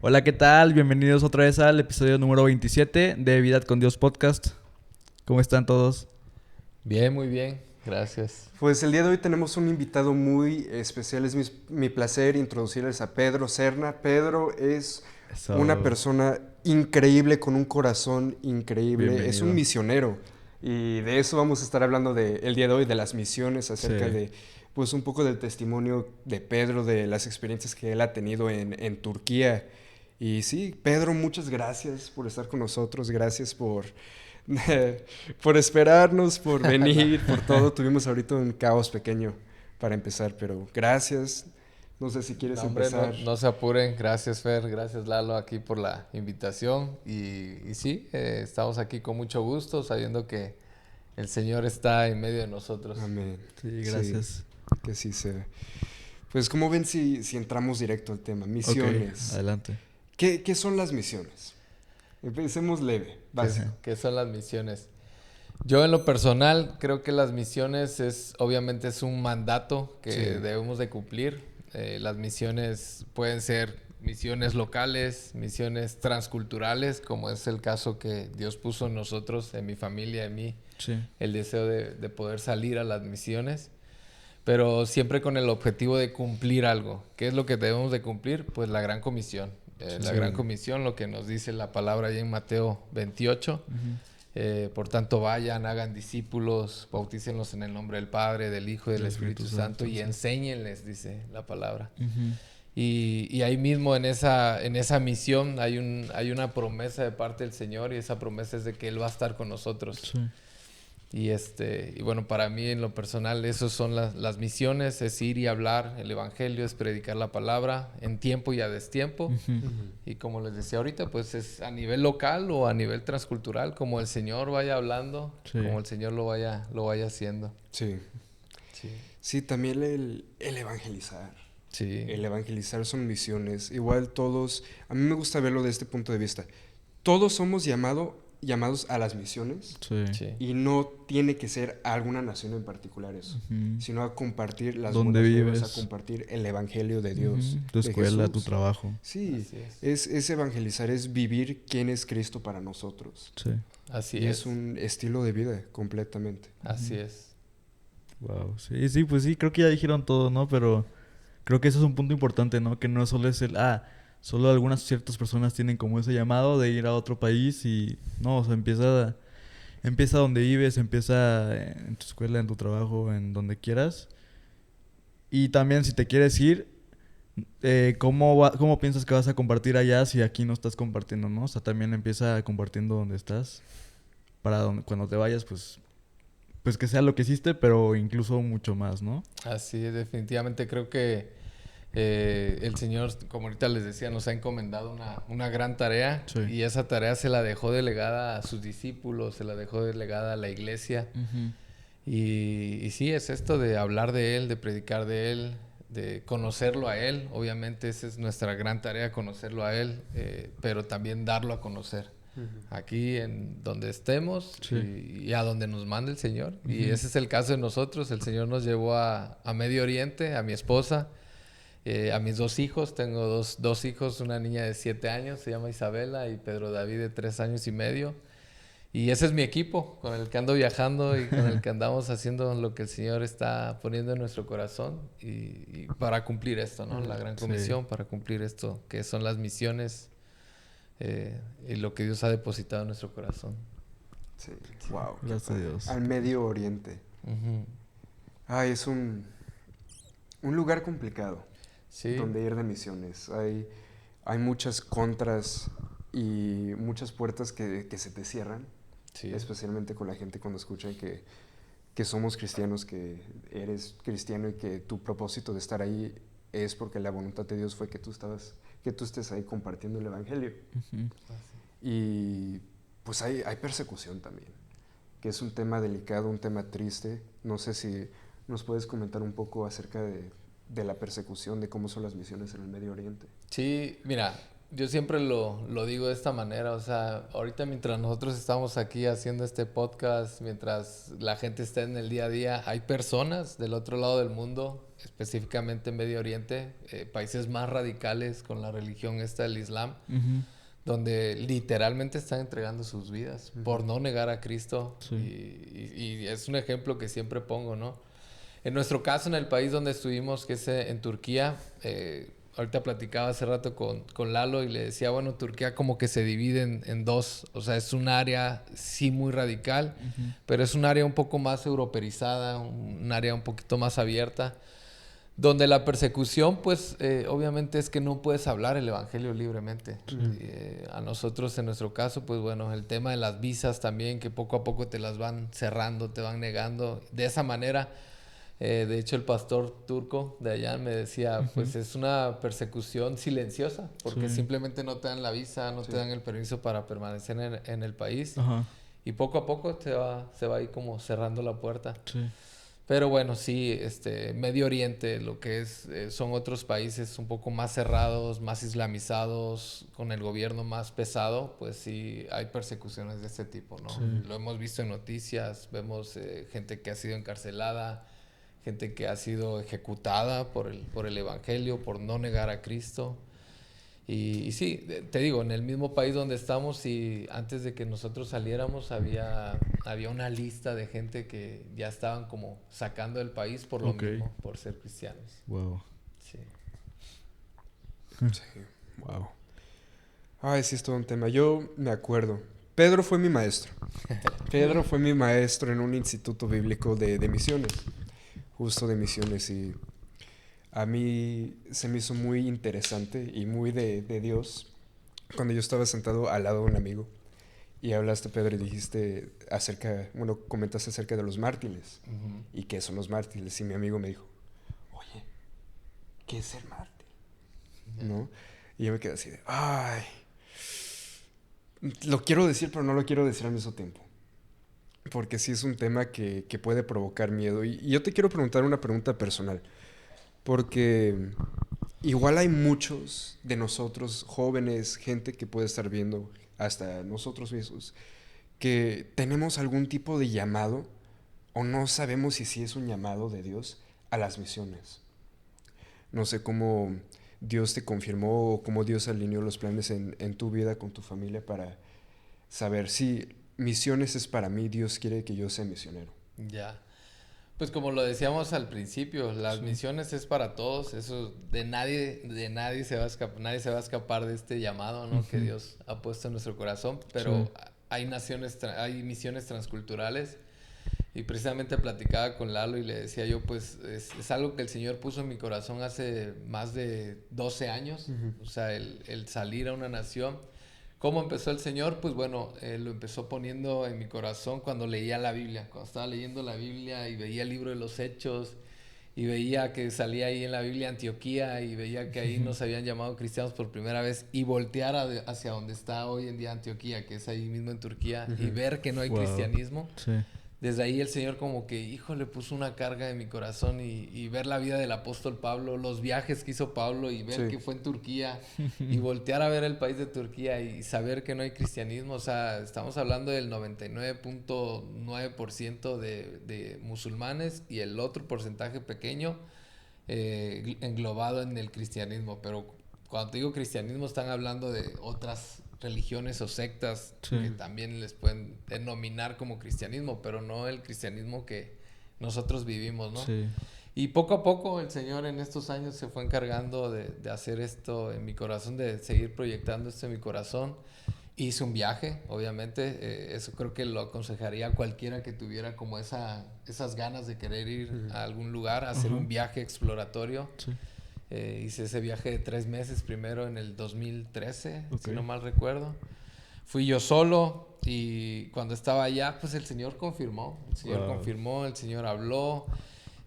Hola, ¿qué tal? Bienvenidos otra vez al episodio número 27 de Vida con Dios Podcast. ¿Cómo están todos? Bien, muy bien, gracias. Pues el día de hoy tenemos un invitado muy especial. Es mi placer introducirles a Pedro Serna. Pedro es una Eso, persona increíble, con un corazón increíble. Es un bienvenido. misionero. Y de eso vamos a estar hablando el día de hoy, de las misiones, acerca Sí. de, pues un poco del testimonio de Pedro, de las experiencias que él ha tenido en Turquía. Y sí, Pedro, muchas gracias por estar con nosotros. Gracias por esperarnos, por No, venir, por todo. Tuvimos ahorita un caos pequeño para empezar, pero gracias. No sé si quieres no, hombre, no, empezar. no se apuren. Gracias, Fer, gracias, Lalo, aquí por la invitación. Y sí, estamos aquí con mucho gusto, sabiendo que el Señor está en medio de nosotros. Amén. Sí, Sí, gracias. que sí sea. Pues como ven si entramos directo al tema, Ok, misiones. adelante. ¿Qué son las misiones? Empecemos leve, básico. ¿Qué son las misiones? Yo en lo personal creo que las misiones obviamente es un mandato que Sí, debemos de cumplir. Las misiones pueden ser misiones locales, misiones transculturales, como es el caso que Dios puso en nosotros, en mi familia, en mí, Sí, el deseo de poder salir a las misiones, pero siempre con el objetivo de cumplir algo. ¿Qué es lo que debemos de cumplir? Pues la gran comisión. La sí, gran comisión, lo que nos dice la palabra ahí en Mateo 28. Por tanto, vayan, hagan discípulos, bautícenlos en el nombre del Padre, del Hijo y del del Espíritu Espíritu Santo y sí. enséñenles, dice la palabra. Ujú. Y ahí mismo en esa misión hay una promesa de parte del Señor, y esa promesa es de que Él va a estar con nosotros. Sí, Y bueno, para mí en lo personal, esas son las misiones: es ir y hablar el evangelio, es predicar la palabra en tiempo y a destiempo. ujú. ujú, Y como les decía ahorita, pues es a nivel local o a nivel transcultural, como el Señor vaya hablando, Sí, como el Señor lo vaya haciendo. sí. Sí. Sí, también el evangelizar. Sí. El evangelizar son misiones. Igual todos, a mí me gusta verlo de este punto de vista. Todos somos llamados a las misiones, sí. Sí. y no tiene que ser a alguna nación en particular eso, Ujú. sino a compartir las ¿Dónde buenas nuevas, a vives? compartir el evangelio de Dios, Ujú. Tu de escuela, tu Jesús. trabajo. Sí, Así es. es evangelizar, es vivir quién es Cristo para nosotros. Sí. Así Y es es. un estilo de vida completamente. Así es. Wow. Sí, sí, pues sí, creo que ya dijeron todo, ¿no? Pero creo que eso es un punto importante, ¿no? Que no solo es solo algunas ciertas personas tienen como ese llamado de ir a otro país y no, o sea, empieza donde vives, empieza en tu escuela, en tu trabajo, en donde quieras. Y también si te quieres ir, ¿cómo piensas que vas a compartir allá si aquí no estás compartiendo, ¿no? O sea, también empieza compartiendo donde estás para cuando te vayas, pues que sea lo que hiciste, pero incluso mucho más, ¿no? Así es. Definitivamente creo que el Señor, como ahorita les decía, nos ha encomendado una gran tarea, Sí. y esa tarea se la dejó delegada a sus discípulos, se la dejó delegada a la iglesia. Ujú. Y sí, es esto de hablar de Él, de predicar de Él, de conocerlo a Él. Obviamente esa es nuestra gran tarea, conocerlo a Él, pero también darlo a conocer. Ujú. Aquí en donde estemos Sí. y a donde nos mande el Señor. Y Ujú. ese es el caso de nosotros. El Señor nos llevó a Medio Oriente, a mi esposa, a mis dos hijos. Tengo dos hijos, una niña de 7 años, se llama Isabela, y Pedro David, de 3 años y medio. Y ese es mi equipo con el que ando viajando y con el que andamos haciendo lo que el Señor está poniendo en nuestro corazón, y para cumplir esto, ¿no? La gran Sí. comisión, para cumplir esto, que son las misiones, y lo que Dios ha depositado en nuestro corazón. Sí, wow, qué Gracias a padre. Dios. Al Medio Oriente. Ujú. Ay, es un lugar complicado Sí, donde ir de misiones. Hay muchas contras y muchas puertas que se te cierran, sí, especialmente con la gente cuando escuchan que somos cristianos, que eres cristiano y que tu propósito de estar ahí es porque la voluntad de Dios fue que tú estés ahí compartiendo el evangelio. Ujú. Y pues hay persecución también, que es un tema delicado, un tema triste. No sé si nos puedes comentar un poco acerca de la persecución, de cómo son las misiones en el Medio Oriente. sí, mira, yo siempre lo digo de esta manera, o sea, ahorita mientras nosotros estamos aquí haciendo este podcast, mientras la gente está en el día a día, hay personas del otro lado del mundo, específicamente en Medio Oriente, países más radicales con la religión esta del Islam, Ujú. donde literalmente están entregando sus vidas por no negar a Cristo. Sí. Y es un ejemplo que siempre pongo, ¿no? En nuestro caso, en el país donde estuvimos, que es en Turquía, ahorita platicaba hace rato con Lalo y le decía, bueno, Turquía como que se divide en dos. O sea, es un área sí muy radical, pero es un área un poco más europeizada, un área un poquito más abierta, donde la persecución, pues, obviamente es que no puedes hablar el evangelio libremente. A nosotros, en nuestro caso, pues, bueno, el tema de las visas también, que poco a poco te las van cerrando, te van negando. De esa manera, de hecho, el pastor turco de allá me decía, pues, es una persecución silenciosa, porque Sí. simplemente no te dan la visa, no te dan el permiso para permanecer en el país. Ajá. Y poco a poco se va ahí como cerrando la puerta. Sí. Pero bueno, sí, Medio Oriente, lo que es, son otros países un poco más cerrados, más islamizados, con el gobierno más pesado, pues sí hay persecuciones de este tipo, ¿no? Sí. Lo hemos visto en noticias, vemos gente que ha sido encarcelada, gente que ha sido ejecutada por el evangelio, por no negar a Cristo. Y sí, te digo, en el mismo país donde estamos, y antes de que nosotros saliéramos, había una lista de gente que ya estaban como sacando del país por lo Ok. mismo, por ser cristianos. Wow. Sí. Sí, wow. Ay, sí, es todo un tema. Yo me acuerdo. Pedro fue mi maestro. Pedro fue mi maestro en un instituto bíblico de misiones. Justo de misiones. Y a mí se me hizo muy interesante y muy de Dios cuando yo estaba sentado al lado de un amigo y hablaste, Pedro, y dijiste bueno, comentaste acerca de los mártires y qué son los mártires. Y mi amigo me dijo, oye, ¿qué es ser mártir? ¿No? Y yo me quedé así de, ay, lo quiero decir, pero no lo quiero decir al mismo tiempo. Porque sí es un tema que puede provocar miedo. Y yo te quiero preguntar una pregunta personal. Porque igual hay muchos de nosotros, jóvenes, gente que puede estar viendo, hasta nosotros mismos, que tenemos algún tipo de llamado, o no sabemos si sí es un llamado de Dios a las misiones. No sé cómo Dios te confirmó o cómo Dios alineó los planes en tu vida con tu familia para saber si misiones es para mí, Dios quiere que yo sea misionero. Ya. Pues como lo decíamos al principio, las misiones es para todos, eso de nadie se va a escapar, nadie se va a escapar de este llamado, ¿no? Que Dios ha puesto en nuestro corazón, pero hay hay misiones transculturales, y precisamente platicaba con Lalo y le decía yo, pues es algo que el Señor puso en mi corazón hace más de 12 años, o sea, el salir a una nación. ¿Cómo empezó el Señor? Pues bueno, lo empezó poniendo en mi corazón cuando leía la Biblia. Cuando estaba leyendo la Biblia y veía el libro de los Hechos y veía que salía ahí en la Biblia Antioquía y veía que ahí nos habían llamado cristianos por primera vez, y voltear hacia donde está hoy en día Antioquía, que es ahí mismo en Turquía, y ver que no hay cristianismo. Sí. Desde ahí el Señor como que, hijo, le puso una carga en mi corazón, y ver la vida del apóstol Pablo, los viajes que hizo Pablo, y ver que fue en Turquía y voltear a ver el país de Turquía y saber que no hay cristianismo. O sea, estamos hablando del 99.9% de musulmanes y el otro porcentaje pequeño englobado en el cristianismo. Pero cuando te digo cristianismo, están hablando de otras religiones o sectas que también les pueden denominar como cristianismo, pero no el cristianismo que nosotros vivimos, ¿no? Sí. Y poco a poco el Señor en estos años se fue encargando de hacer esto en mi corazón, de seguir proyectando esto en mi corazón. Hice un viaje, obviamente, eso creo que lo aconsejaría a cualquiera que tuviera como esas ganas de querer ir a algún lugar, a hacer un viaje exploratorio. Sí. Hice ese viaje de 3 meses primero en el 2013, Ok. si no mal recuerdo. Fui yo solo, y cuando estaba allá, pues el Señor confirmó. El Señor confirmó, el Señor habló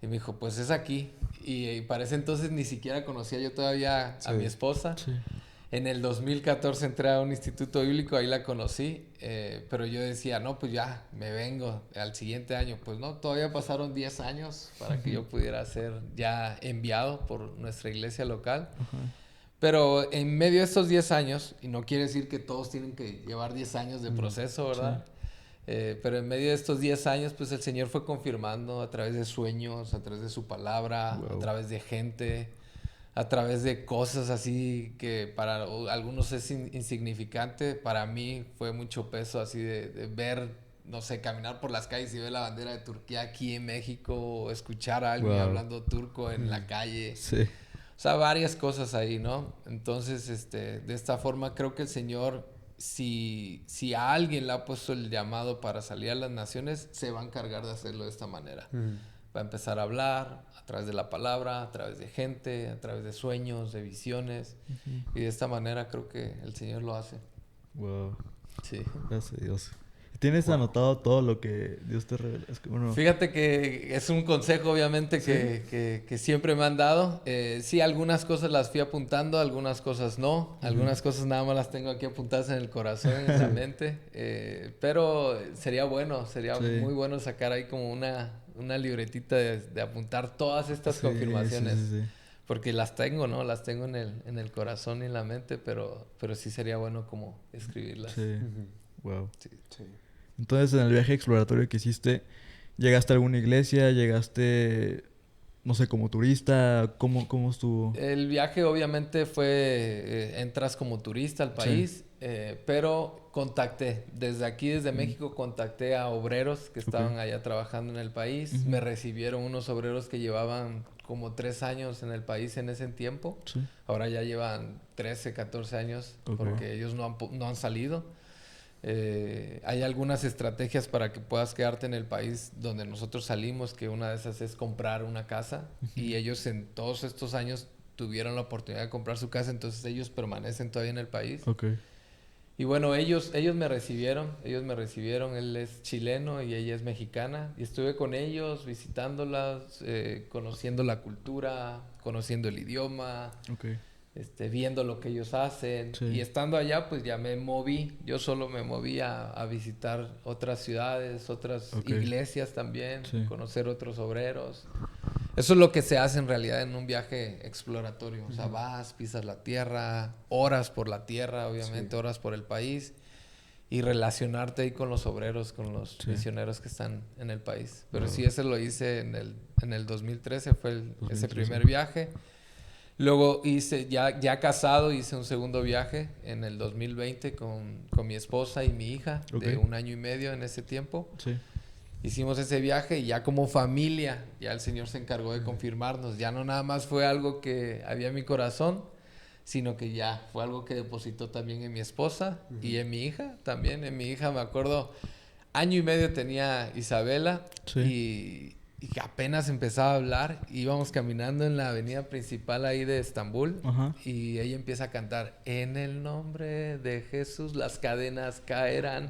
y me dijo, pues es aquí. Y para ese entonces ni siquiera conocía yo todavía a mi esposa. Sí. En el 2014 entré a un instituto bíblico, ahí la conocí, pero yo decía, no, pues ya, me vengo al siguiente año. Pues no, todavía pasaron 10 años para que yo pudiera ser ya enviado por nuestra iglesia local. Pero en medio de estos 10 años, y no quiere decir que todos tienen que llevar 10 años de proceso, ¿verdad? Pero en medio de estos 10 años, pues el Señor fue confirmando a través de sueños, a través de su palabra, a través de gente, a través de cosas así que para algunos es insignificante. Para mí fue mucho peso así de ver, no sé, caminar por las calles y ver la bandera de Turquía aquí en México, o escuchar a alguien hablando turco en la calle. Sí. O sea, varias cosas ahí, ¿no? Entonces, de esta forma creo que el Señor, si a alguien le ha puesto el llamado para salir a las naciones, se va a encargar de hacerlo de esta manera. Va a empezar a hablar a través de la palabra, a través de gente, a través de sueños, de visiones. Y de esta manera creo que el Señor lo hace. Wow. Sí. Gracias a Dios. ¿Tienes anotado todo lo que Dios te revela? Es que, bueno, Fíjate que es un consejo, obviamente, que siempre me han dado. Sí, algunas cosas las fui apuntando, algunas cosas no. Algunas cosas nada más las tengo aquí apuntadas en el corazón, en la mente. Pero sería muy bueno sacar ahí como una libretita de apuntar todas estas confirmaciones. Sí. Porque las tengo, ¿no? Las tengo en el corazón y en la mente, pero sí sería bueno como escribirlas. Sí. Wow. Sí. Entonces, en el viaje exploratorio que hiciste, ¿llegaste a alguna iglesia? ¿Llegaste, no sé, como turista? ¿Cómo estuvo? El viaje obviamente fue, entras como turista al país, pero contacté, desde México contacté a obreros que estaban allá trabajando en el país. Me recibieron unos obreros que llevaban como 3 años en el país en ese tiempo. Sí. Ahora ya llevan 13, 14 años porque ellos no han salido. Hay algunas estrategias para que puedas quedarte en el país donde nosotros salimos, que una de esas es comprar una casa. Y ellos en todos estos años tuvieron la oportunidad de comprar su casa, entonces ellos permanecen todavía en el país. Y bueno, ellos me recibieron, él es chileno y ella es mexicana, y estuve con ellos visitándolas, conociendo la cultura, conociendo el idioma. Viendo lo que ellos hacen. Y estando allá, pues ya me moví. Yo solo me moví a visitar otras ciudades, otras iglesias también, conocer otros obreros. Eso es lo que se hace en realidad en un viaje exploratorio. O sea, vas, pisas la tierra, oras por la tierra, obviamente, oras por el país, y relacionarte ahí con los obreros, con los misioneros que están en el país. Pero sí, ese lo hice en el 2013, fue ese primer viaje. Luego ya casado, hice un segundo viaje en el 2020 con mi esposa y mi hija, de 1 año y medio en ese tiempo. Hicimos ese viaje y ya como familia, ya el Señor se encargó de confirmarnos. Ya no nada más fue algo que había en mi corazón, sino que ya fue algo que depositó también en mi esposa y en mi hija también. En mi hija, me acuerdo, 1 año y medio tenía Isabela y apenas empezaba a hablar. Íbamos caminando en la avenida principal ahí de Estambul y ella empieza a cantar: en el nombre de Jesús las cadenas caerán.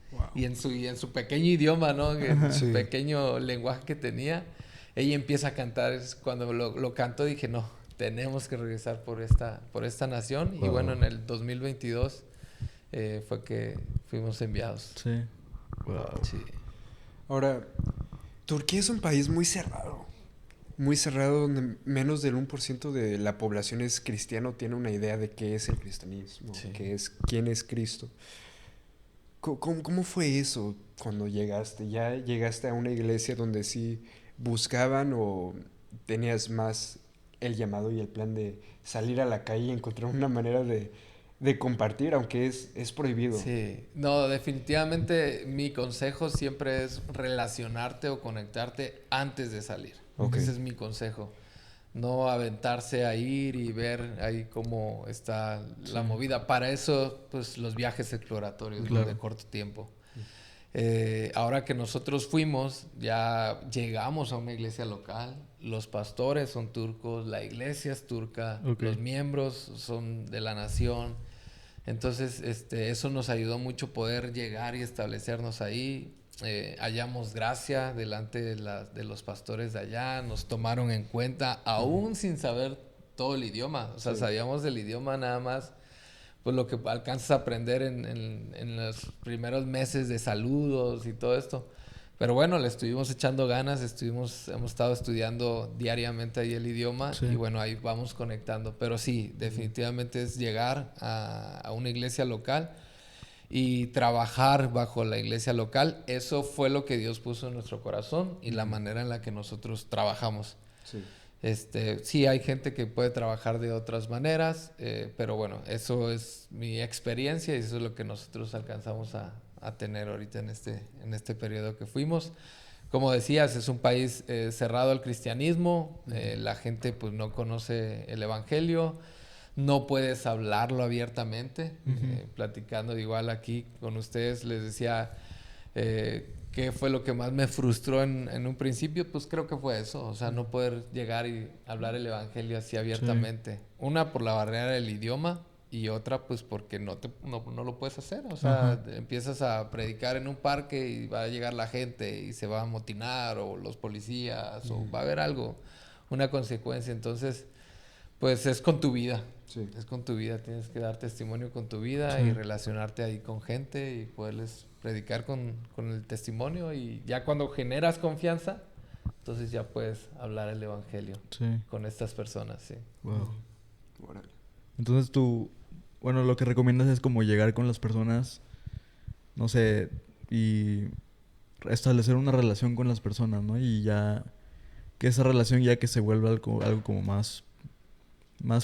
Wow. Y en su pequeño idioma, ¿no? En su pequeño lenguaje que tenía, ella empieza a cantar. Cuando lo cantó dije, no, tenemos que regresar por esta nación. Y bueno, en el 2022 fue que fuimos enviados. Ahora, Turquía es un país muy cerrado, donde menos del 1% de la población es cristiano, tiene una idea de qué es el cristianismo, quién es Cristo. ¿Cómo fue eso cuando llegaste? ¿Ya llegaste a una iglesia donde sí buscaban, o tenías más el llamado y el plan de salir a la calle y encontrar una manera de compartir, aunque es prohibido? Sí, no, definitivamente mi consejo siempre es relacionarte o conectarte antes de salir. Ese es mi consejo. No aventarse a ir y ver ahí cómo está la movida. Para eso, pues, los viajes exploratorios, de corto tiempo. Ahora que nosotros fuimos, ya llegamos a una iglesia local. Los pastores son turcos, la iglesia es turca, los miembros son de la nación. Entonces, eso nos ayudó mucho poder llegar y establecernos ahí. Hallamos gracia delante de los pastores de allá, nos tomaron en cuenta, aún sin saber todo el idioma. O sea, sabíamos del idioma nada más, pues lo que alcanzas a aprender en los primeros meses de saludos y todo esto. Pero bueno, le estuvimos echando ganas, hemos estado estudiando diariamente ahí el idioma Sí. y bueno, ahí vamos conectando. Pero sí, definitivamente es llegar a una iglesia local y trabajar bajo la iglesia local. Eso fue lo que Dios puso en nuestro corazón y la manera en la que nosotros trabajamos. Sí. Sí, hay gente que puede trabajar de otras maneras, pero bueno, eso es mi experiencia y eso es lo que nosotros alcanzamos a tener ahorita en este periodo que fuimos. Como decías, es un país cerrado al cristianismo, la gente pues no conoce el evangelio, no puedes hablarlo abiertamente. Platicando igual aquí con ustedes, les decía qué fue lo que más me frustró en un principio, pues creo que fue eso, o sea, no poder llegar y hablar el evangelio así abiertamente. Una, por la barrera del idioma, y otra, pues porque no lo puedes hacer, o sea, Ajá. empiezas a predicar en un parque y va a llegar la gente y se va a amotinar, o los policías, o va a haber algo, una consecuencia. Entonces, pues es con tu vida. Sí. Es con tu vida. Tienes que dar testimonio con tu vida Sí. y relacionarte ahí con gente y poderles predicar con el testimonio. Y ya cuando generas confianza, entonces ya puedes hablar el evangelio Sí. con estas personas, sí. Wow. Órale. Entonces tú, bueno, lo que recomiendas es como llegar con las personas, no sé, y establecer una relación con las personas, ¿no? Y ya, que esa relación ya que se vuelva algo como más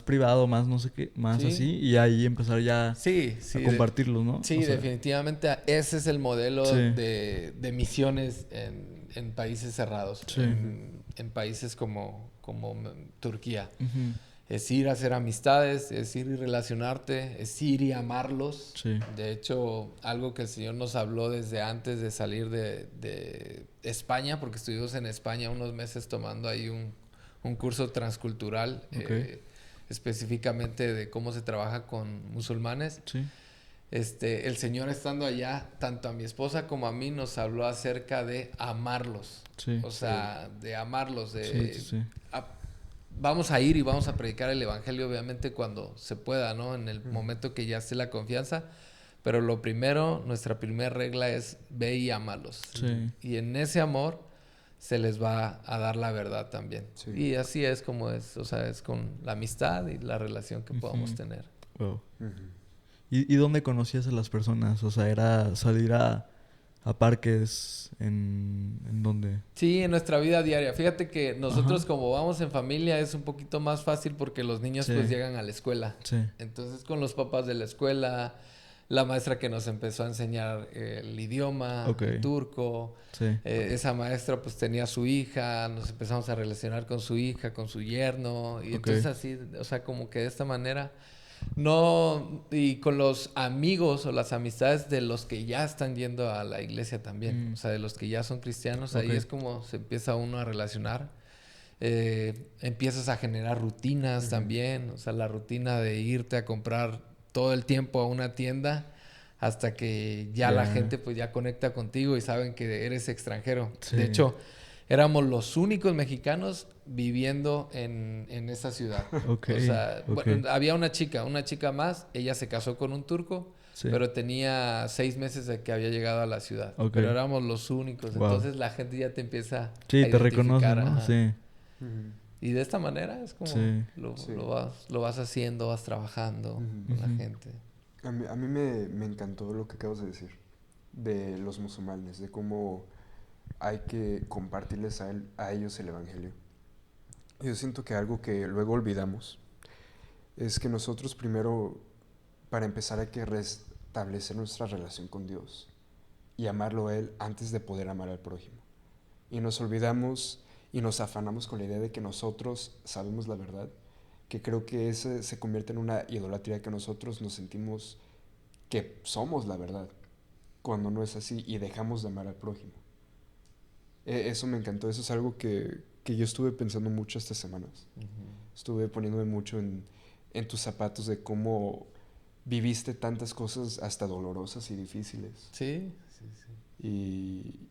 privado, más no sé qué, más Sí. así, y ahí empezar ya Sí, sí. a compartirlo, ¿no? Sí, O sea, definitivamente ese es el modelo Sí. de misiones en países cerrados, Sí. en países como Turquía. ujú, Es ir a hacer amistades, es ir y relacionarte, es ir y amarlos. Sí. De hecho, algo que el Señor nos habló desde antes de salir de España, porque estuvimos en España unos meses tomando ahí un curso transcultural, Ok. específicamente de cómo se trabaja con musulmanes. Sí. El Señor estando allá, tanto a mi esposa como a mí, nos habló acerca de amarlos. Sí. O sea, de amarlos, Sí, sí, sí. vamos a ir y vamos a predicar el evangelio, obviamente, cuando se pueda, ¿no? En el momento que ya esté la confianza. Pero lo primero, nuestra primera regla es ve y ámalos. Sí. Y en ese amor se les va a dar la verdad también. Sí. Y así es como es, o sea, es con la amistad y la relación que podamos Ujú. tener. Wow. Ujú. ¿Y dónde conocías a las personas? O sea, ¿era salir a parques en dónde? Sí, en nuestra vida diaria. Fíjate que nosotros Ajá. como vamos en familia es un poquito más fácil porque los niños Sí. pues llegan a la escuela. Sí. Entonces con los papás de la escuela, la maestra que nos empezó a enseñar el idioma, Ok. el turco, Sí. esa maestra pues tenía su hija, nos empezamos a relacionar con su hija, con su yerno, y Ok. entonces así, o sea, como que de esta manera, no, y con los amigos o las amistades de los que ya están yendo a la iglesia también, Mm. o sea, de los que ya son cristianos, Ok. ahí es como se empieza uno a relacionar. Empiezas a generar rutinas también, o sea, la rutina de irte a comprar todo el tiempo a una tienda hasta que ya la Ya. gente pues ya conecta contigo y saben que eres extranjero. Sí. De hecho, éramos los únicos mexicanos viviendo en esa ciudad. Ok. O sea, Ok. bueno, había una chica más, ella se casó con un turco, Sí. pero tenía 6 meses de que había llegado a la ciudad. Ok. Pero éramos los únicos, Wow. entonces la gente ya te empieza Sí, a te reconoce, identificar. ¿no? Ajá. Sí. Ujú. Y de esta manera es como Sí. Sí. lo vas haciendo, vas trabajando Ujú. con la Ujú. gente. A mí me encantó lo que acabas de decir de los musulmanes, de cómo hay que compartirles a ellos el evangelio. Yo siento que algo que luego olvidamos es que nosotros primero, para empezar, hay que restablecer nuestra relación con Dios y amarlo a Él antes de poder amar al prójimo. Y nos olvidamos y nos afanamos con la idea de que nosotros sabemos la verdad, que creo que ese se convierte en una idolatría, que nosotros nos sentimos que somos la verdad, cuando no es así, y dejamos de amar al prójimo. Eso me encantó, eso es algo que yo estuve pensando mucho estas semanas. Estuve poniéndome mucho en tus zapatos de cómo viviste tantas cosas hasta dolorosas y difíciles. Sí, sí, sí. Y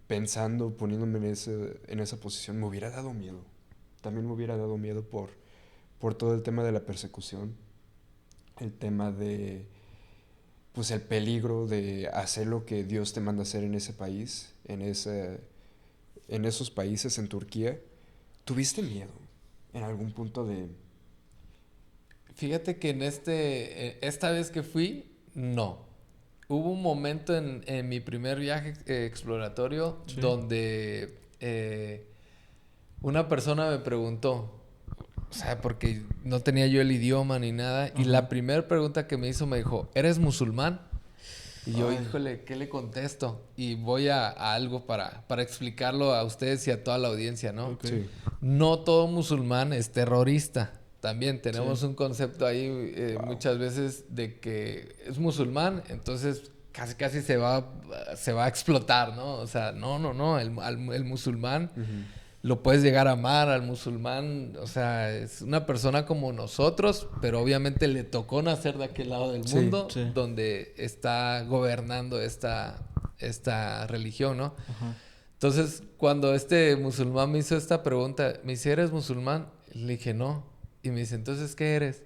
pensando, poniéndome en esa posición, me hubiera dado miedo. También me hubiera dado miedo por todo el tema de la persecución, el tema de, pues, el peligro de hacer lo que Dios te manda hacer en ese país en esos países, en Turquía, ¿tuviste miedo en algún punto de...? Fíjate que esta vez que fui, no. Hubo un momento en mi primer viaje exploratorio Sí. donde una persona me preguntó, o sea, porque no tenía yo el idioma ni nada, y la primera pregunta que me hizo me dijo, ¿eres musulmán? Y yo, híjole, ¿qué le contesto? Y voy a algo para explicarlo a ustedes y a toda la audiencia, ¿no? Ok. Sí. No todo musulmán es terrorista. También tenemos Sí. un concepto ahí muchas veces de que es musulmán, entonces casi se va a explotar, ¿no? O sea, no. El musulmán lo puedes llegar a amar al musulmán, o sea, es una persona como nosotros, pero obviamente le tocó nacer de aquel lado del Sí, mundo sí. donde está gobernando esta religión, ¿no? Ajá. Entonces, cuando este musulmán me hizo esta pregunta, me dice, ¿eres musulmán? Y le dije, no. Y me dice, ¿entonces qué eres?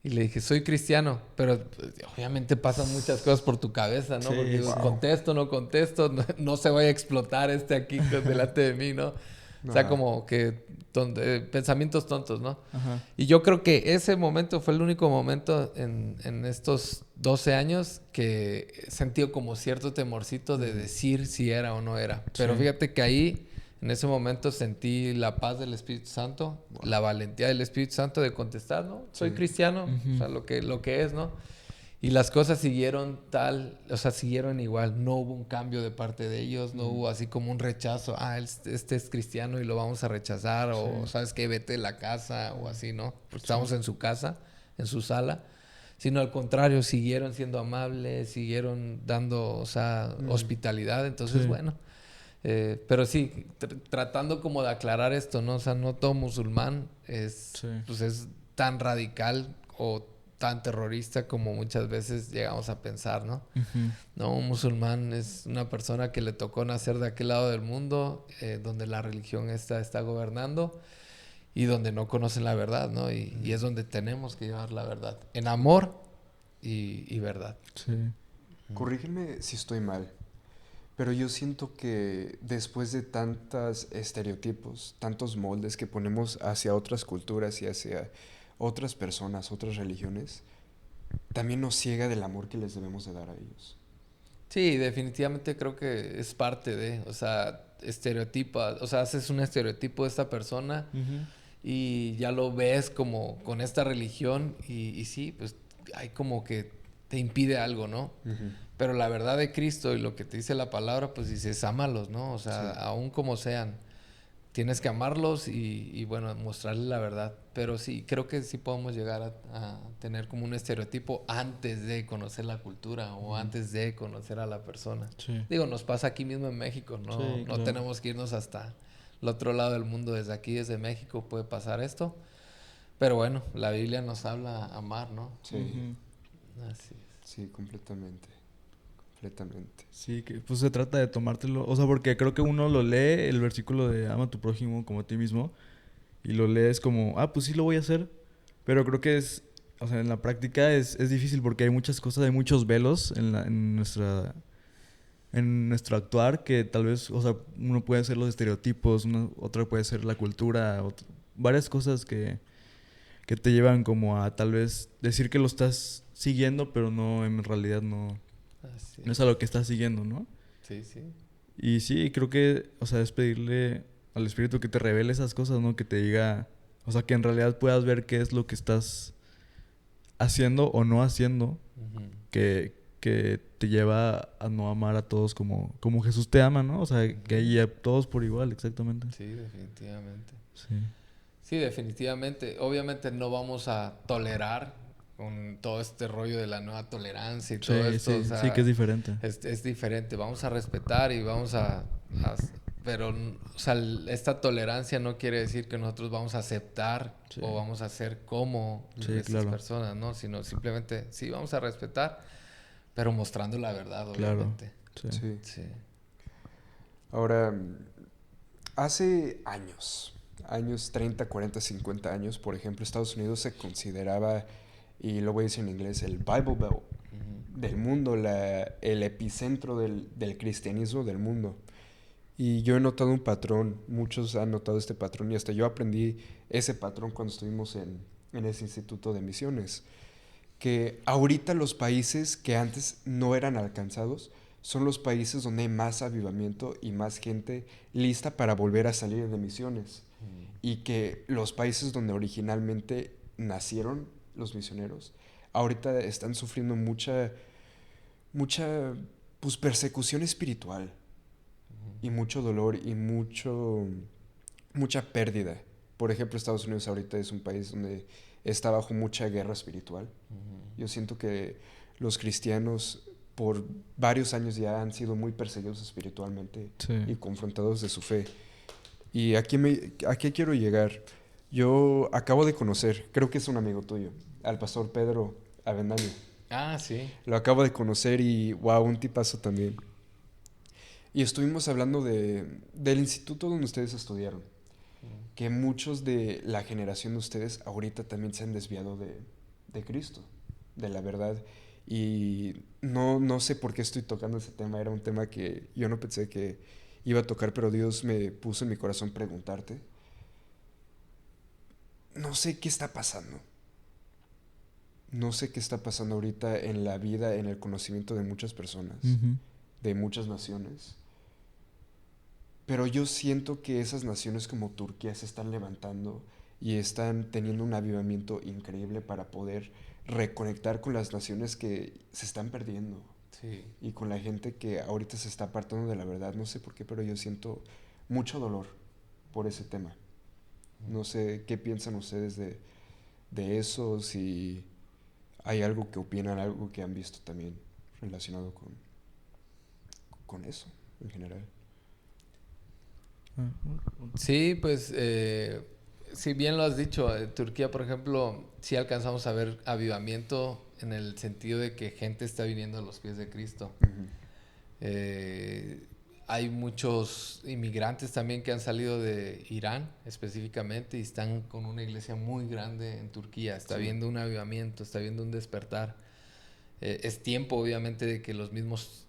Y le dije, soy cristiano, pero pues, obviamente pasan muchas cosas por tu cabeza, ¿no? Sí, Porque digo, sí. contesto, no contesto, no se vaya a explotar aquí delante de mí, ¿no? O sea, Ajá. como que pensamientos tontos, ¿no? Ajá. Y yo creo que ese momento fue el único momento en estos 12 años que he sentido como cierto temorcito de decir si era o no era. Pero Sí. fíjate que ahí, en ese momento, sentí la paz del Espíritu Santo, la valentía del Espíritu Santo de contestar, ¿no? Soy Sí. cristiano, o sea, lo que es, ¿no? Y las cosas siguieron siguieron igual. No hubo un cambio de parte de ellos, no hubo así como un rechazo. Este es cristiano y lo vamos a rechazar, o sabes qué, vete de la casa, o así, ¿no? Pues estamos en su casa, en su sala. Sino al contrario, siguieron siendo amables, siguieron dando, o sea, hospitalidad. Entonces, Sí. bueno. Pero sí, tratando como de aclarar esto, ¿no? O sea, no todo musulmán Sí. pues es tan radical o tan terrorista como muchas veces llegamos a pensar, ¿no? Ujú. No, un musulmán es una persona que le tocó nacer de aquel lado del mundo, donde la religión está gobernando y donde no conocen la verdad, ¿no? Y es donde tenemos que llevar la verdad, en amor y verdad. Sí. Corrígeme si estoy mal, pero yo siento que después de tantos estereotipos, tantos moldes que ponemos hacia otras culturas y hacia otras personas, otras religiones, también nos ciega del amor que les debemos de dar a ellos. Sí, definitivamente creo que es parte de, o sea, estereotipa, o sea, haces un estereotipo de esta persona Ujú. y ya lo ves como con esta religión y sí, pues hay como que te impide algo, ¿no? Pero la verdad de Cristo y lo que te dice la palabra, pues dices, ámalos, ¿no? O sea, Sí. aún como sean, tienes que amarlos y bueno, mostrarles la verdad. Pero sí, creo que sí podemos llegar a tener como un estereotipo antes de conocer la cultura o antes de conocer a la persona. Sí. Digo, nos pasa aquí mismo en México, no, Sí, no claro. tenemos que irnos hasta el otro lado del mundo. Desde aquí, desde México, puede pasar esto. Pero bueno, la Biblia nos habla a amar, ¿no? Sí, Ujú. Así es. sí, completamente, completamente. Sí, que pues se trata de tomártelo, o sea, porque creo que uno lo lee, el versículo de ama a tu prójimo como a ti mismo, y lo lees como, ah, pues sí lo voy a hacer, pero creo que o sea, en la práctica es difícil porque hay muchas cosas, hay muchos velos en nuestro actuar que tal vez, o sea, uno puede ser los estereotipos, otro puede ser la cultura, varias cosas que te llevan como a tal vez decir que lo estás siguiendo, pero no, en realidad no Así es es. a lo que estás siguiendo, ¿no? Sí, sí. Y sí, creo que, o sea, es pedirle al Espíritu que te revele esas cosas, ¿no? Que te diga, o sea, que en realidad puedas ver qué es lo que estás haciendo o no haciendo, Ujú. que te lleva a no amar a todos como Jesús te ama, ¿no? O sea, que ahí a todos por igual, exactamente. Sí, definitivamente. Sí. Sí, definitivamente. Obviamente no vamos a tolerar con todo este rollo de la nueva tolerancia y todo Sí, esto. O sí, sí, que es sea, diferente. es diferente. Vamos a respetar y vamos pero, o sea, esta tolerancia no quiere decir que nosotros vamos a aceptar Sí. o vamos a ser como Sí, estas claro. personas, ¿no? Sino simplemente, sí, vamos a respetar, pero mostrando la verdad, Claro. obviamente. Sí. Sí. Sí. Ahora, hace años 30, 40, 50 años, por ejemplo, Estados Unidos se consideraba, y lo voy a decir en inglés, el Bible Belt Ujú. del mundo, el epicentro del cristianismo del mundo. Y yo he notado un patrón, muchos han notado este patrón y hasta yo aprendí ese patrón cuando estuvimos en ese instituto de misiones. Que ahorita los países que antes no eran alcanzados son los países donde hay más avivamiento y más gente lista para volver a salir de misiones. Y que los países donde originalmente nacieron los misioneros, ahorita están sufriendo mucha pues, persecución espiritual y mucho dolor y mucha pérdida. Por ejemplo, Estados Unidos ahorita es un país donde está bajo mucha guerra espiritual. Yo siento que los cristianos por varios años ya han sido muy perseguidos espiritualmente y confrontados de su fe. Y aquí quiero llegar. Yo acabo de conocer, creo que es un amigo tuyo, al pastor Pedro Avendaño. Ah, sí. Lo acabo de conocer y wow, un tipazo también. Y estuvimos hablando del instituto donde ustedes estudiaron. Que muchos de la generación de ustedes ahorita también se han desviado de Cristo, de la verdad. Y no sé por qué estoy tocando ese tema. Era un tema que yo no pensé que iba a tocar, pero Dios me puso en mi corazón preguntarte. No sé qué está pasando. No sé qué está pasando ahorita en la vida, en el conocimiento de muchas personas, de muchas naciones. Pero yo siento que esas naciones como Turquía se están levantando y están teniendo un avivamiento increíble para poder reconectar con las naciones que se están perdiendo. Sí. Y con la gente que ahorita se está apartando de la verdad. No sé por qué, pero yo siento mucho dolor por ese tema. No sé qué piensan ustedes de eso, si hay algo que opinan, algo que han visto también relacionado con eso en general. Sí, pues, si bien lo has dicho, Turquía, por ejemplo, sí alcanzamos a ver avivamiento en el sentido de que gente está viniendo a los pies de Cristo. Hay muchos inmigrantes también que han salido de Irán específicamente y están con una iglesia muy grande en Turquía. Está viendo un avivamiento, está viendo un despertar. Es tiempo, obviamente, de que los mismos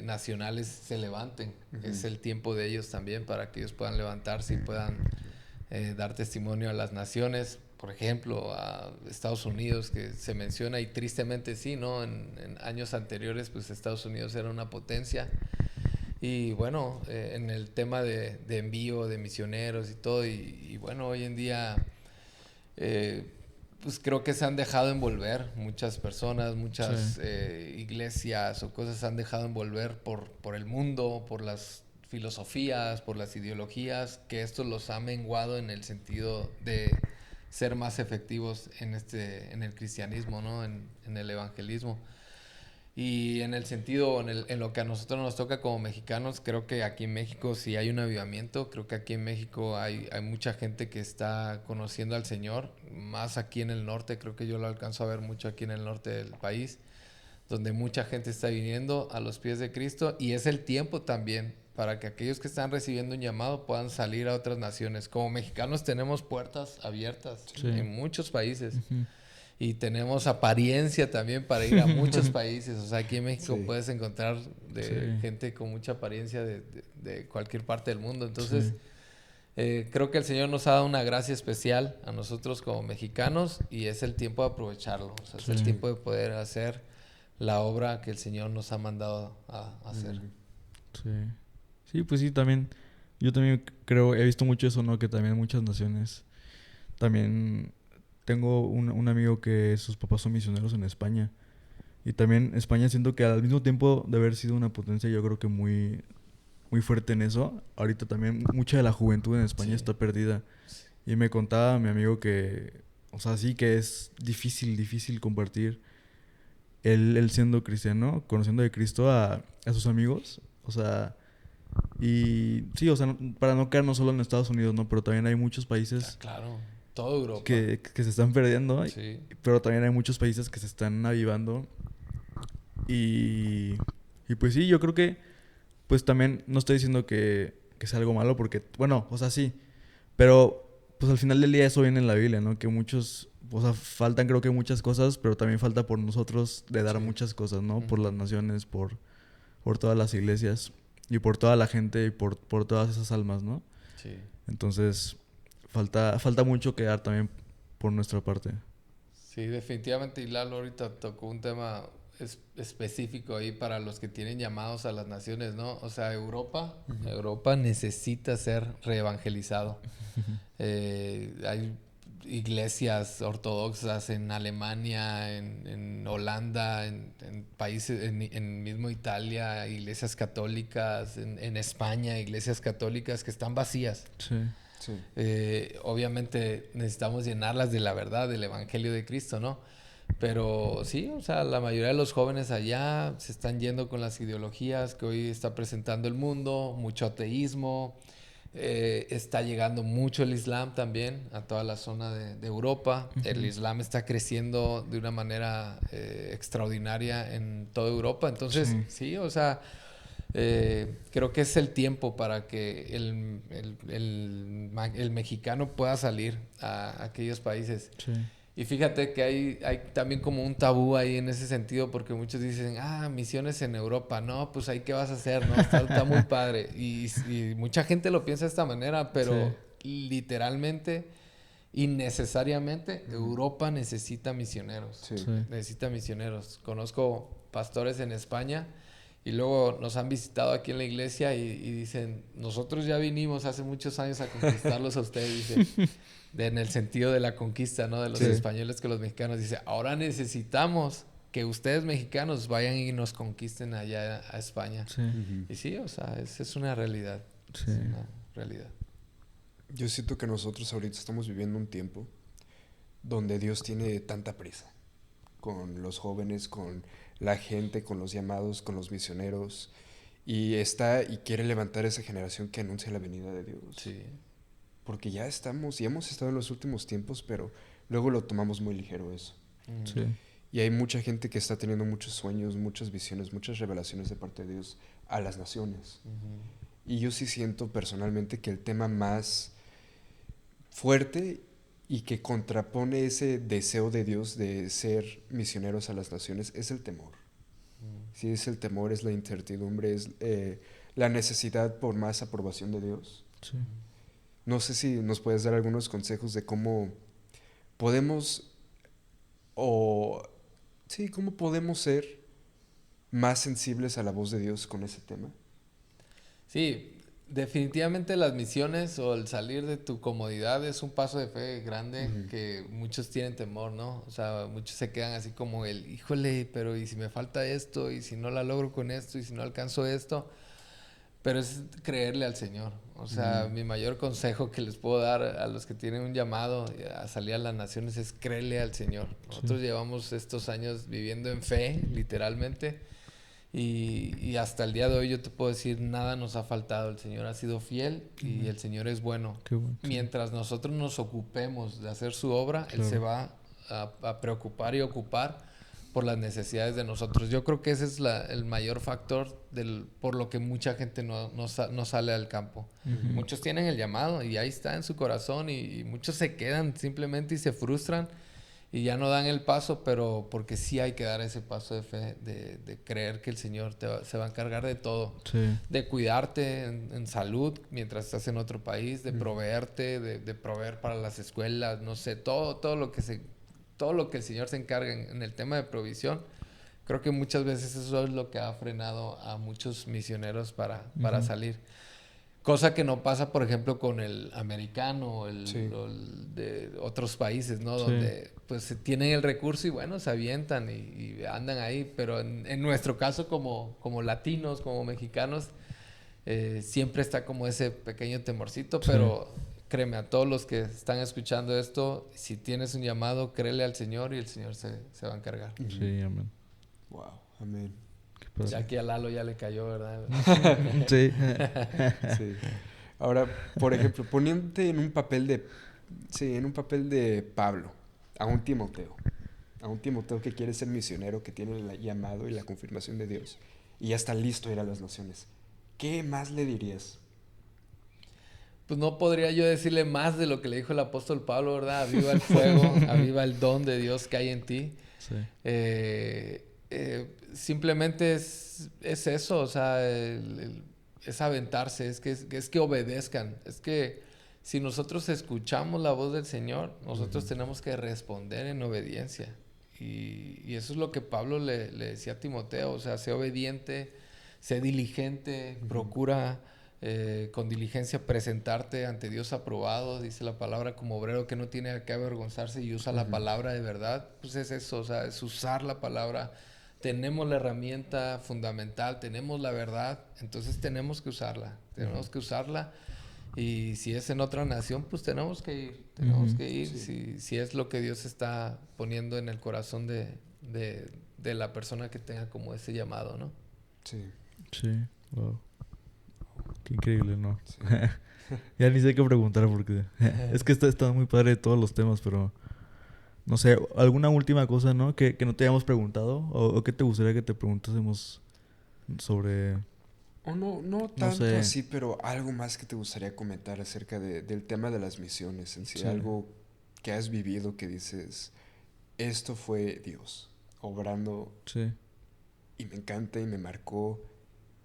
nacionales se levanten. Es el tiempo de ellos también para que ellos puedan levantarse y puedan dar testimonio a las naciones. Por ejemplo, a Estados Unidos, que se menciona, y tristemente sí, ¿no? En años anteriores, pues Estados Unidos era una potencia. Y bueno, en el tema de envío de misioneros y todo, y bueno, hoy en día pues creo que se han dejado envolver muchas personas, muchas iglesias o cosas se han dejado envolver por el mundo, por las filosofías, por las ideologías, que esto los ha menguado en el sentido de ser más efectivos en el cristianismo, ¿no? En el evangelismo. Y en el sentido, en lo que a nosotros nos toca como mexicanos, creo que aquí en México sí hay un avivamiento. Creo que aquí en México hay mucha gente que está conociendo al Señor, más aquí en el norte. Creo que yo lo alcanzo a ver mucho aquí en el norte del país, donde mucha gente está viniendo a los pies de Cristo. Y es el tiempo también para que aquellos que están recibiendo un llamado puedan salir a otras naciones. Como mexicanos tenemos puertas abiertas en muchos países. Y tenemos apariencia también para ir a muchos países. O sea, aquí en México puedes encontrar gente con mucha apariencia de cualquier parte del mundo. Entonces, creo que el Señor nos ha dado una gracia especial a nosotros como mexicanos y es el tiempo de aprovecharlo. O sea, es el tiempo de poder hacer la obra que el Señor nos ha mandado a hacer. Sí, pues sí, también. Yo también creo, he visto mucho eso, ¿no? Que también muchas naciones también... Tengo un amigo que sus papás son misioneros en España. Y también España siento que al mismo tiempo de haber sido una potencia, yo creo que muy, muy fuerte en eso. Ahorita también mucha de la juventud en España está perdida. Y me contaba mi amigo que, o sea, sí que es difícil compartir él siendo cristiano, conociendo de Cristo a sus amigos. O sea, y sí, o sea, para no quedarnos solo en Estados Unidos, ¿no? Pero también hay muchos países... Claro. Toda Europa. Que se están perdiendo, pero también hay muchos países que se están avivando. Y pues sí, yo creo que pues también no estoy diciendo que sea algo malo porque, bueno, o sea, sí, pero pues al final del día eso viene en la Biblia, ¿no? Que muchos, o sea, faltan creo que muchas cosas, pero también falta por nosotros de dar muchas cosas, ¿no? Por las naciones, por todas las iglesias. y por toda la gente y por todas esas almas, ¿no? Sí. Entonces, falta mucho que dar también por nuestra parte. Sí, definitivamente. Y Lalo ahorita tocó un tema específico ahí para los que tienen llamados a las naciones, ¿no? O sea, Europa necesita ser reevangelizado. Hay iglesias ortodoxas en Alemania, en Holanda, en países, en mismo Italia, iglesias católicas, en España, iglesias católicas que están vacías. Sí. Sí. Obviamente necesitamos llenarlas de la verdad, del Evangelio de Cristo, ¿no? Pero sí, o sea, la mayoría de los jóvenes allá se están yendo con las ideologías que hoy está presentando el mundo, mucho ateísmo, está llegando mucho el Islam también a toda la zona de Europa. Uh-huh. El Islam está creciendo de una manera extraordinaria en toda Europa. Entonces, sí, o sea, creo que es el tiempo para que el mexicano pueda salir a aquellos países. Sí. Y fíjate que hay también como un tabú ahí en ese sentido, porque muchos dicen, misiones en Europa. No, pues ahí qué vas a hacer, ¿no? Está muy padre. Y mucha gente lo piensa de esta manera, pero literalmente y necesariamente Europa necesita misioneros. Sí. Sí. Necesita misioneros. Conozco pastores en España y luego nos han visitado aquí en la iglesia y dicen, nosotros ya vinimos hace muchos años a conquistarlos a ustedes, dice. En el sentido de la conquista, ¿no? De los españoles que los mexicanos. Dice, ahora necesitamos que ustedes mexicanos vayan y nos conquisten allá a España. Sí. Ujú. Y sí, o sea, es una realidad. Sí. Es una realidad. Yo siento que nosotros ahorita estamos viviendo un tiempo donde Dios tiene tanta prisa con los jóvenes, con la gente, con los llamados, con los misioneros, y quiere levantar esa generación que anuncia la venida de Dios. Sí. Porque ya hemos estado en los últimos tiempos, pero luego lo tomamos muy ligero eso. Sí. Y hay mucha gente que está teniendo muchos sueños, muchas visiones, muchas revelaciones de parte de Dios a las naciones. Y yo sí siento personalmente que el tema más fuerte y que contrapone ese deseo de Dios de ser misioneros a las naciones es el temor. Sí, es el temor, es la incertidumbre, es la necesidad por más aprobación de Dios. Sí. No sé si nos puedes dar algunos consejos de cómo podemos cómo podemos ser más sensibles a la voz de Dios con ese tema. Sí, definitivamente las misiones o el salir de tu comodidad es un paso de fe grande que muchos tienen temor, ¿no? O sea, muchos se quedan así como híjole, pero ¿y si me falta esto? ¿Y si no la logro con esto? ¿Y si no alcanzo esto? Pero es creerle al Señor. O sea, mi mayor consejo que les puedo dar a los que tienen un llamado a salir a las naciones es creerle al Señor. Nosotros llevamos estos años viviendo en fe, literalmente. Y hasta el día de hoy yo te puedo decir, nada nos ha faltado. El Señor ha sido fiel y el Señor es bueno. Qué bueno. Mientras nosotros nos ocupemos de hacer su obra, Él se va a preocupar y ocupar por las necesidades de nosotros. Yo creo que ese es el mayor factor por lo que mucha gente no sale al campo. Muchos tienen el llamado y ahí está en su corazón y muchos se quedan simplemente y se frustran y ya no dan el paso, pero porque sí hay que dar ese paso de fe, de creer que el Señor se va a encargar de todo. Sí. De cuidarte en salud mientras estás en otro país, de proveerte, de proveer para las escuelas, no sé, todo lo que el Señor se encarga en el tema de provisión. Creo que muchas veces eso es lo que ha frenado a muchos misioneros para salir. Cosa que no pasa, por ejemplo, con el americano o el de otros países, ¿no? Sí. Donde pues tienen el recurso y bueno, se avientan y andan ahí. Pero en nuestro caso como latinos, como mexicanos, siempre está como ese pequeño temorcito. Pero créeme, a todos los que están escuchando esto, si tienes un llamado, créele al Señor y el Señor se va a encargar. Sí, amén. Wow, amén. Ya que a Lalo ya le cayó, ¿verdad? Sí. Sí. Ahora, por ejemplo, poniéndote en un papel de Pablo, a un Timoteo que quiere ser misionero, que tiene el llamado y la confirmación de Dios, y ya está listo a ir a las naciones. ¿Qué más le dirías? Pues no podría yo decirle más de lo que le dijo el apóstol Pablo, ¿verdad? Aviva el fuego, aviva el don de Dios que hay en ti. Sí. Simplemente es eso, o sea, es aventarse, es que obedezcan. Es que si nosotros escuchamos la voz del Señor, nosotros tenemos que responder en obediencia. Y eso es lo que Pablo le decía a Timoteo, o sea, sé obediente, sé diligente, procura con diligencia presentarte ante Dios aprobado, dice la palabra, como obrero que no tiene que avergonzarse y usa la palabra de verdad. Pues es eso, o sea, es usar la palabra. Tenemos la herramienta fundamental, tenemos la verdad, entonces tenemos que usarla, y si es en otra nación, pues tenemos que ir, Sí. si es lo que Dios está poniendo en el corazón de la persona que tenga como ese llamado, ¿no? Sí. Sí, wow. Qué increíble, ¿no? Sí. Ya ni sé qué preguntar porque es que está muy padre todos los temas, pero no sé, alguna última cosa, ¿no? Que no te hayamos preguntado o que te gustaría que te preguntásemos sobre, O no no tanto sé, así, pero algo más que te gustaría comentar acerca del tema de las misiones en sí. sí, Algo que has vivido que dices, esto fue Dios obrando sí. y me encanta y me marcó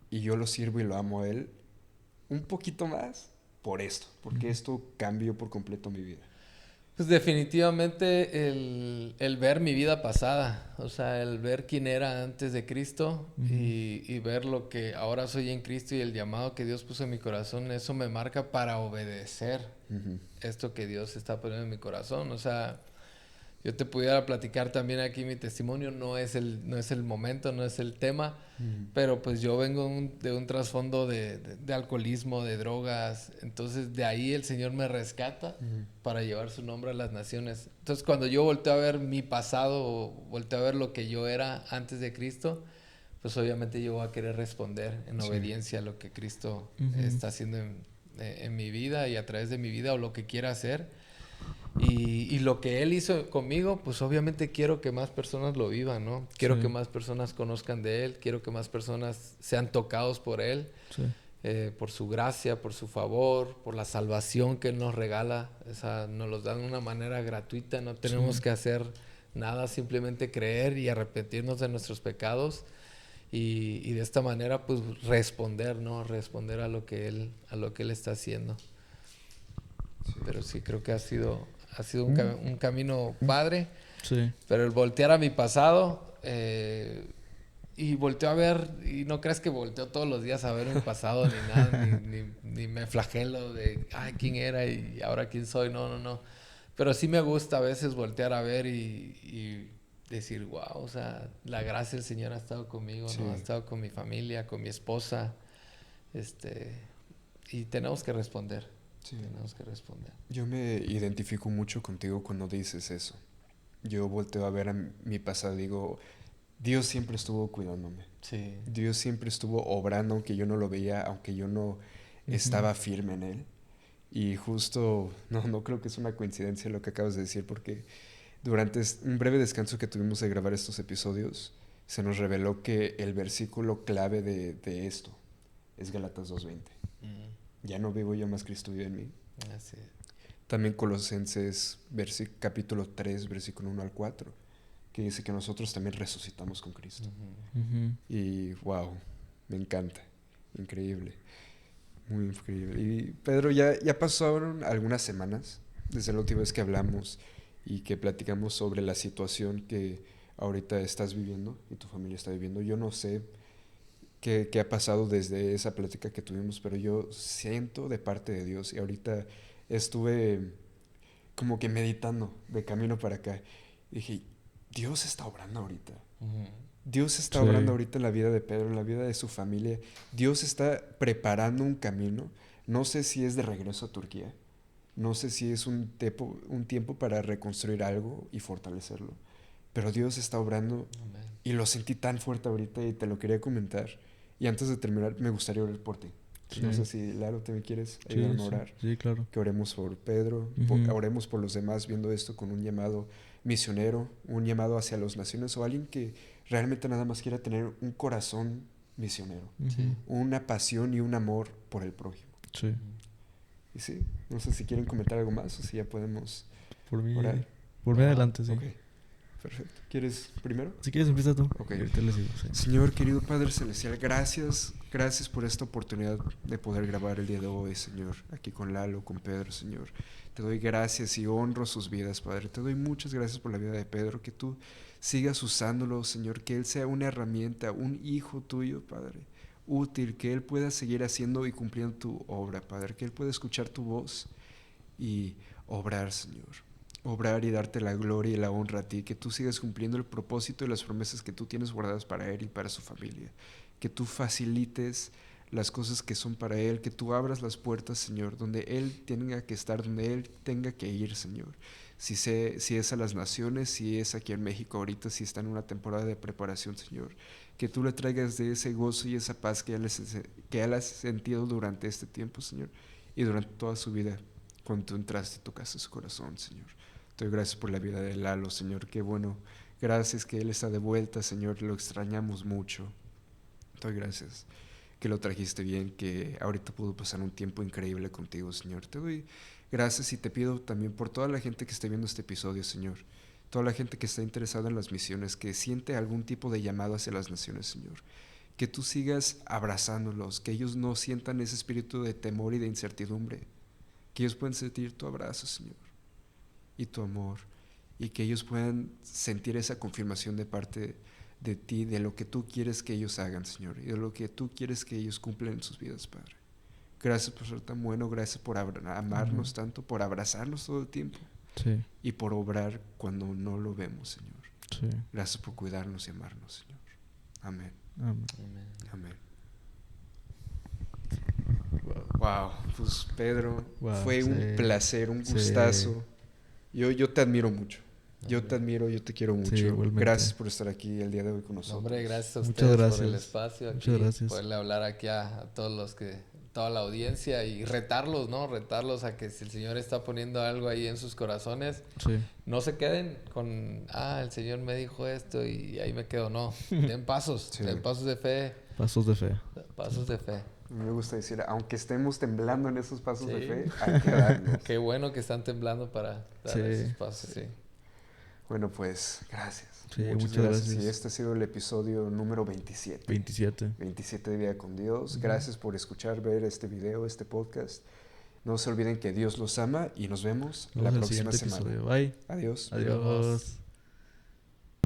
y yo lo sirvo y lo amo a Él un poquito más por esto, porque Ujú, esto cambió por completo mi vida. Pues definitivamente el ver mi vida pasada, o sea, el ver quién era antes de Cristo ujú, y ver lo que ahora soy en Cristo y el llamado que Dios puso en mi corazón, eso me marca para obedecer Ujú, esto que Dios está poniendo en mi corazón. O sea, yo te pudiera platicar también aquí mi testimonio, no es el momento, no es el tema, ujú, pero pues yo vengo de un trasfondo de alcoholismo, de drogas, entonces de ahí el Señor me rescata ujú. para llevar su nombre a las naciones. Entonces cuando yo volteo a ver mi pasado, o volteo a ver lo que yo era antes de Cristo, pues obviamente yo voy a querer responder en Sí. obediencia a lo que Cristo ujú. está haciendo en mi vida y a través de mi vida o lo que quiera hacer. Y lo que Él hizo conmigo, pues obviamente quiero que más personas lo vivan, ¿no? Quiero que Sí, más personas conozcan de Él, quiero que más personas sean tocados por Él, sí. por su gracia, por su favor, por la salvación que Él nos regala. Esa nos los da de una manera gratuita, no tenemos Sí. que hacer nada, simplemente creer y arrepentirnos de nuestros pecados. Y de esta manera, pues responder, ¿no? Responder a lo que Él está haciendo. Sí. Pero sí, creo que ha sido Mm, un camino mm, padre. sí. Pero el voltear a mi pasado y volteo a ver, y no creas que volteo todos los días a ver mi pasado ni nada, ni me flagelo de, ay, quién era y ahora quién soy. No, no, no. Pero sí me gusta a veces voltear a ver y decir, wow, o sea, la gracia del Señor ha estado conmigo, ¿no? Ha Sí. estado con mi familia, con mi esposa, este, y tenemos que responder. Sí. Tenemos que responder. Yo me identifico mucho contigo cuando dices eso. Yo volteo a ver a mi pasado y digo, Dios siempre estuvo cuidándome. Sí. Dios siempre estuvo obrando aunque yo no lo veía, aunque yo no Ujú, estaba firme en Él. Y justo, no creo que es una coincidencia lo que acabas de decir, porque durante un breve descanso que tuvimos de grabar estos episodios, se nos reveló que el versículo clave de esto es Galatas 2:20. Ya no vivo yo, más Cristo vive en mí. Así es. También Colosenses capítulo 3, versículo 1 al 4, que dice que nosotros también resucitamos con Cristo. ujú. Y wow, me encanta, increíble, muy increíble. Y Pedro, ya pasaron algunas semanas desde la última vez que hablamos y que platicamos sobre la situación que ahorita estás viviendo y tu familia está viviendo. Yo no sé qué ha pasado desde esa plática que tuvimos, pero yo siento de parte de Dios y ahorita estuve como que meditando de camino para acá. Y dije, Dios está obrando ahorita. Ujú. Dios está obrando Sí. ahorita en la vida de Pedro, en la vida de su familia. Dios está preparando un camino. No sé si es de regreso a Turquía. No sé si es un tiempo para reconstruir algo y fortalecerlo. Pero Dios está obrando Amén. y lo sentí tan fuerte ahorita y te lo quería comentar. Y antes de terminar, me gustaría orar por ti. No sé Sí. si, Laro, ¿te me quieres Sí, ayudarme a sí. orar? Sí, claro. Que oremos por Pedro, Ujú, oremos por los demás viendo esto con un llamado misionero, un llamado hacia las naciones o alguien que realmente nada más quiera tener un corazón misionero, Sí. ujú. una pasión y un amor por el prójimo. Sí. Y sí, no sé si quieren comentar algo más o si ya podemos Por mí, orar. por mí Ajá. adelante, sí. Ok, perfecto. ¿Quieres primero? Si quieres empieza tú. Ok. Y ahorita le sigo, sí. Señor, querido Padre Celestial, gracias Gracias por esta oportunidad de poder grabar el día de hoy, Señor, aquí con Lalo, con Pedro, Señor. Te doy gracias y honro sus vidas, Padre. Te doy muchas gracias por la vida de Pedro, que tú sigas usándolo, Señor, que él sea una herramienta, un hijo tuyo, Padre, útil, que él pueda seguir haciendo y cumpliendo tu obra, Padre, que él pueda escuchar tu voz y obrar, Señor. Obrar y darte la gloria y la honra a ti, que tú sigas cumpliendo el propósito y las promesas que tú tienes guardadas para él y para su familia, que tú facilites las cosas que son para él, que tú abras las puertas, Señor, donde él tenga que estar, donde él tenga que ir, Señor. Si es a las naciones, si es aquí en México ahorita, si está en una temporada de preparación, Señor, que tú le traigas de ese gozo y esa paz que él ha sentido durante este tiempo, Señor, y durante toda su vida, cuando tú entraste y tocaste su corazón, Señor. Te doy gracias por la vida de Lalo, Señor, qué bueno, gracias que él está de vuelta, Señor, lo extrañamos mucho. Te doy gracias que lo trajiste bien, que ahorita pudo pasar un tiempo increíble contigo, Señor. Te doy gracias y te pido también por toda la gente que esté viendo este episodio, Señor. Toda la gente que está interesada en las misiones, que siente algún tipo de llamado hacia las naciones, Señor. Que tú sigas abrazándolos, que ellos no sientan ese espíritu de temor y de incertidumbre. Que ellos puedan sentir tu abrazo, Señor, y tu amor, y que ellos puedan sentir esa confirmación de parte de ti, de lo que tú quieres que ellos hagan, Señor, y de lo que tú quieres que ellos cumplan en sus vidas, Padre. Gracias por ser tan bueno, gracias por amarnos tanto, por abrazarnos todo el tiempo, Sí, y por obrar cuando no lo vemos, Señor. sí. Gracias por cuidarnos y amarnos, Señor. Amén. Amén. Amén. Wow, pues Pedro, Wow, fue un sí. placer, un Sí. gustazo. Yo te admiro mucho. Yo te admiro, yo te quiero mucho. igualmente. Gracias por estar aquí el día de hoy con No, nosotros. hombre, gracias a Muchas ustedes por el gracias. espacio aquí, Muchas gracias. poderle hablar aquí a todos los que, toda la audiencia y retarlos, ¿no? Retarlos a que si el Señor está poniendo algo ahí en sus corazones, Sí. no se queden con, el Señor me dijo esto y ahí me quedo, no. Den pasos, Sí. den pasos de fe, Pasos de fe. pasos de fe. A mí me gusta decir, aunque estemos temblando en esos pasos de Sí. fe, hay que darnos. Qué bueno que están temblando para dar Sí. esos pasos, sí. Bueno, pues, gracias. Sí, muchas muchas gracias. gracias. Y este ha sido el episodio número 27. 27. 27 de Vida con Dios. Gracias por escuchar, ver este video, este podcast. No se olviden que Dios los ama y nos vemos la Nos vemos en el próxima siguiente semana. episodio. Bye. Adiós. Adiós.